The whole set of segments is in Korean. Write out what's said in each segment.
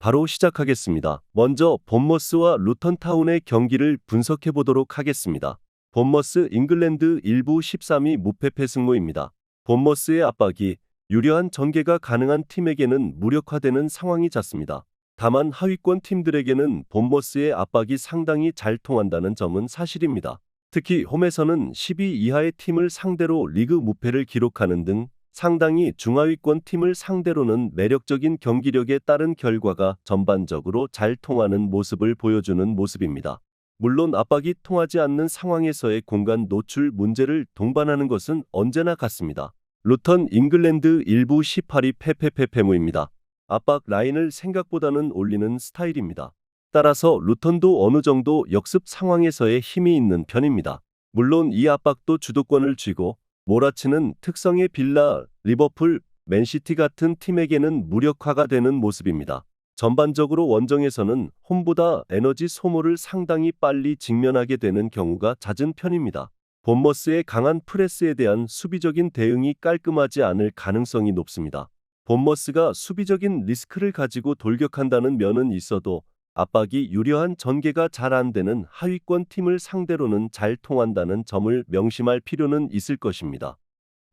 바로 시작하겠습니다. 먼저 본머스와 루턴타운의 경기를 분석해 보도록 하겠습니다. 본머스 잉글랜드 1부 13위 무패패 승무입니다. 본머스의 압박이 유려한 전개가 가능한 팀에게는 무력화되는 상황이 잦습니다. 다만 하위권 팀들에게는 본머스의 압박이 상당히 잘 통한다는 점은 사실입니다. 특히 홈에서는 10위 이하의 팀을 상대로 리그 무패를 기록하는 등 상당히 중하위권 팀을 상대로는 매력적인 경기력에 따른 결과가 전반적으로 잘 통하는 모습을 보여주는 모습입니다. 물론 압박이 통하지 않는 상황에서의 공간 노출 문제를 동반하는 것은 언제나 같습니다. 루턴 잉글랜드 1부 18위 패패패패무입니다. 압박 라인을 생각보다는 올리는 스타일입니다. 따라서 루턴도 어느 정도 역습 상황에서의 힘이 있는 편입니다. 물론 이 압박도 주도권을 쥐고 몰아치는 특성의 빌라, 리버풀, 맨시티 같은 팀에게는 무력화가 되는 모습입니다. 전반적으로 원정에서는 홈보다 에너지 소모를 상당히 빨리 직면하게 되는 경우가 잦은 편입니다. 본머스의 강한 프레스에 대한 수비적인 대응이 깔끔하지 않을 가능성이 높습니다. 본머스가 수비적인 리스크를 가지고 돌격한다는 면은 있어도 압박이 유려한 전개가 잘 안 되는 하위권 팀을 상대로는 잘 통한다는 점을 명심할 필요는 있을 것입니다.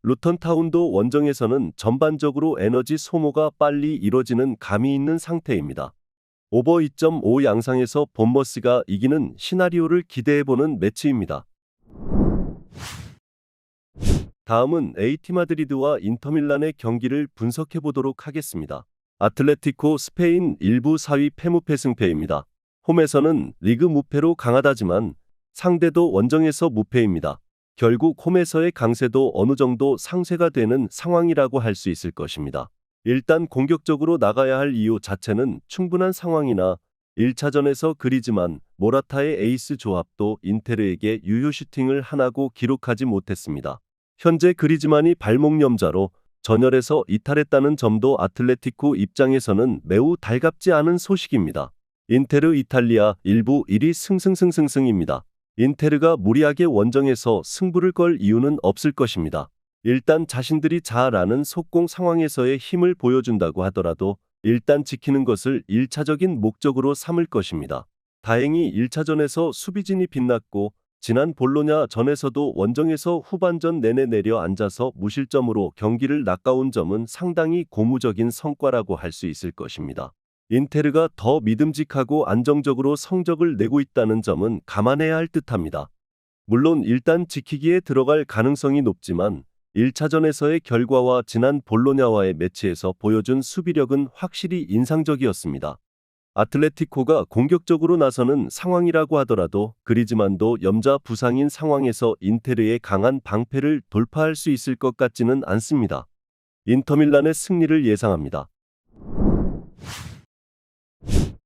루턴타운도 원정에서는 전반적으로 에너지 소모가 빨리 이뤄지는 감이 있는 상태입니다. 오버 2.5 양상에서 본머스가 이기는 시나리오를 기대해보는 매치입니다. 다음은 AT 마드리드와 인터밀란의 경기를 분석해보도록 하겠습니다. 아틀레티코 스페인 1부 4위 패무패 승패입니다. 홈에서는 리그 무패로 강하다지만 상대도 원정에서 무패입니다. 결국 홈에서의 강세도 어느 정도 상쇄가 되는 상황이라고 할 수 있을 것입니다. 일단 공격적으로 나가야 할 이유 자체는 충분한 상황이나 1차전에서 그리즈만, 모라타의 에이스 조합도 인테르에게 유효 슈팅을 하나고 기록하지 못했습니다. 현재 그리즈만이 발목 염좌로 전열에서 이탈했다는 점도 아틀레티코 입장에서는 매우 달갑지 않은 소식입니다. 인테르 이탈리아 1부 1위 승승승승승입니다. 인테르가 무리하게 원정에서 승부를 걸 이유는 없을 것입니다. 일단 자신들이 잘 아는 속공 상황에서의 힘을 보여준다고 하더라도 일단 지키는 것을 1차적인 목적으로 삼을 것입니다. 다행히 1차전에서 수비진이 빛났고 지난 볼로냐 전에서도 원정에서 후반전 내내 내려앉아서 무실점으로 경기를 낚아온 점은 상당히 고무적인 성과라고 할 수 있을 것입니다. 인테르가 더 믿음직하고 안정적으로 성적을 내고 있다는 점은 감안해야 할 듯합니다. 물론 일단 지키기에 들어갈 가능성이 높지만 1차전에서의 결과와 지난 볼로냐와의 매치에서 보여준 수비력은 확실히 인상적이었습니다. 아틀레티코가 공격적으로 나서는 상황이라고 하더라도 그리즈만도 염좌 부상인 상황에서 인테르의 강한 방패를 돌파할 수 있을 것 같지는 않습니다. 인터밀란의 승리를 예상합니다.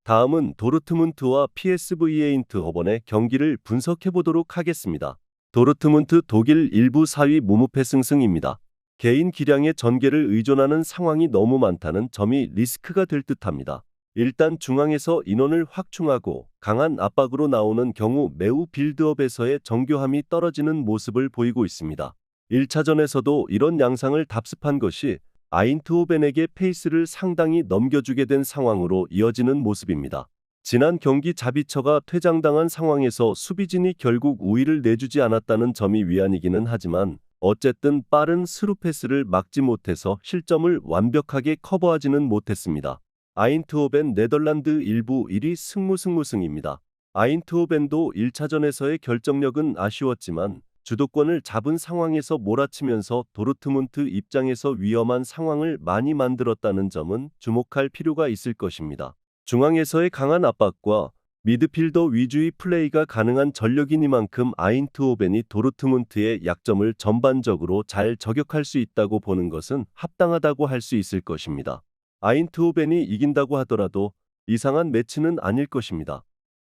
다음은 도르트문트와 PSV 에인트호번의 경기를 분석해보도록 하겠습니다. 도르트문트 독일 1부 4위 무무패 승승입니다. 개인 기량의 전개를 의존하는 상황이 너무 많다는 점이 리스크가 될 듯합니다. 일단 중앙에서 인원을 확충하고 강한 압박으로 나오는 경우 매우 빌드업에서의 정교함이 떨어지는 모습을 보이고 있습니다. 1차전에서도 이런 양상을 답습한 것이 아인트호벤에게 페이스를 상당히 넘겨주게 된 상황으로 이어지는 모습입니다. 지난 경기 자비처가 퇴장당한 상황에서 수비진이 결국 우위를 내주지 않았다는 점이 위안이기는 하지만 어쨌든 빠른 스루 패스를 막지 못해서 실점을 완벽하게 커버하지는 못했습니다. 아인트호벤 네덜란드 1부 1위 승무승무승입니다. 아인트호벤도 1차전에서의 결정력은 아쉬웠지만 주도권을 잡은 상황에서 몰아치면서 도르트문트 입장에서 위험한 상황을 많이 만들었다는 점은 주목할 필요가 있을 것입니다. 중앙에서의 강한 압박과 미드필더 위주의 플레이가 가능한 전력이니만큼 아인트호벤이 도르트문트의 약점을 전반적으로 잘 저격할 수 있다고 보는 것은 합당하다고 할 수 있을 것입니다. 아인트호벤이 이긴다고 하더라도 이상한 매치는 아닐 것입니다.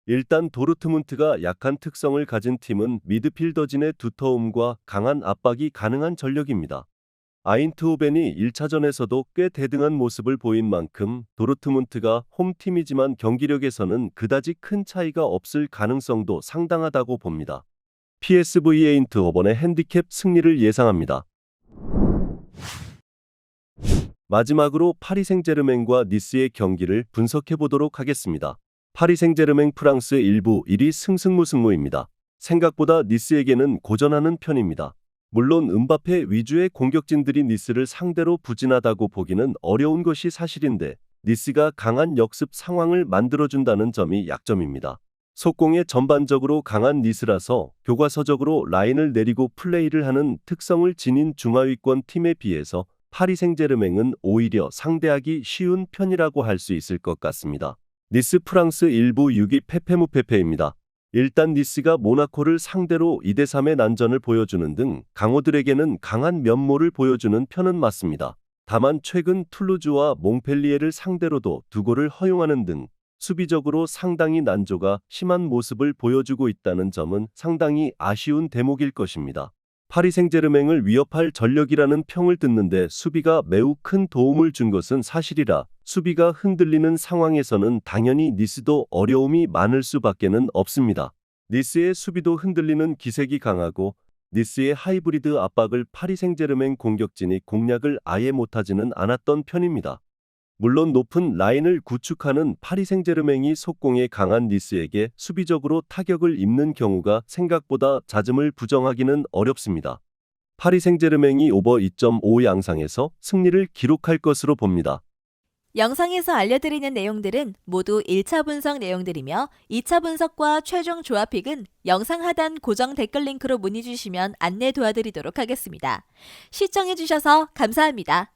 일단 도르트문트가 약한 특성을 가진 팀은 미드필더진의 두터움과 강한 압박이 가능한 전력입니다. 아인트호벤이 1차전에서도 꽤 대등한 모습을 보인 만큼 도르트문트가 홈팀이지만 경기력에서는 그다지 큰 차이가 없을 가능성도 상당하다고 봅니다. PSV 에인트호번의 핸디캡 승리를 예상합니다. 마지막으로 파리 생제르맹과 니스의 경기를 분석해 보도록 하겠습니다. 파리 생제르맹 프랑스 일부 1위 승승무승무입니다. 생각보다 니스에게는 고전하는 편입니다. 물론 음바페 위주의 공격진들이 니스를 상대로 부진하다고 보기는 어려운 것이 사실인데 니스가 강한 역습 상황을 만들어준다는 점이 약점입니다. 속공에 전반적으로 강한 니스라서 교과서적으로 라인을 내리고 플레이를 하는 특성을 지닌 중하위권 팀에 비해서 파리 생제르맹은 오히려 상대하기 쉬운 편이라고 할 수 있을 것 같습니다. 니스 프랑스 일부 6위 페페무페페입니다. 일단 니스가 모나코를 상대로 2대3의 난전을 보여주는 등 강호들에게는 강한 면모를 보여주는 편은 맞습니다. 다만 최근 툴루즈와 몽펠리에를 상대로도 2골을 허용하는 등 수비적으로 상당히 난조가 심한 모습을 보여주고 있다는 점은 상당히 아쉬운 대목일 것입니다. 파리 생제르맹을 위협할 전력이라는 평을 듣는데 수비가 매우 큰 도움을 준 것은 사실이라 수비가 흔들리는 상황에서는 당연히 니스도 어려움이 많을 수밖에는 없습니다. 니스의 수비도 흔들리는 기색이 강하고 니스의 하이브리드 압박을 파리 생제르맹 공격진이 공략을 아예 못하지는 않았던 편입니다. 물론 높은 라인을 구축하는 파리 생제르맹이 속공에 강한 니스에게 수비적으로 타격을 입는 경우가 생각보다 잦음을 부정하기는 어렵습니다. 파리 생제르맹이 오버 2.5 양상에서 승리를 기록할 것으로 봅니다. 영상에서 알려드리는 내용들은 모두 1차 분석 내용들이며 2차 분석과 최종 조합픽은 영상 하단 고정 댓글 링크로 문의 주시면 안내 도와드리도록 하겠습니다. 시청해주셔서 감사합니다.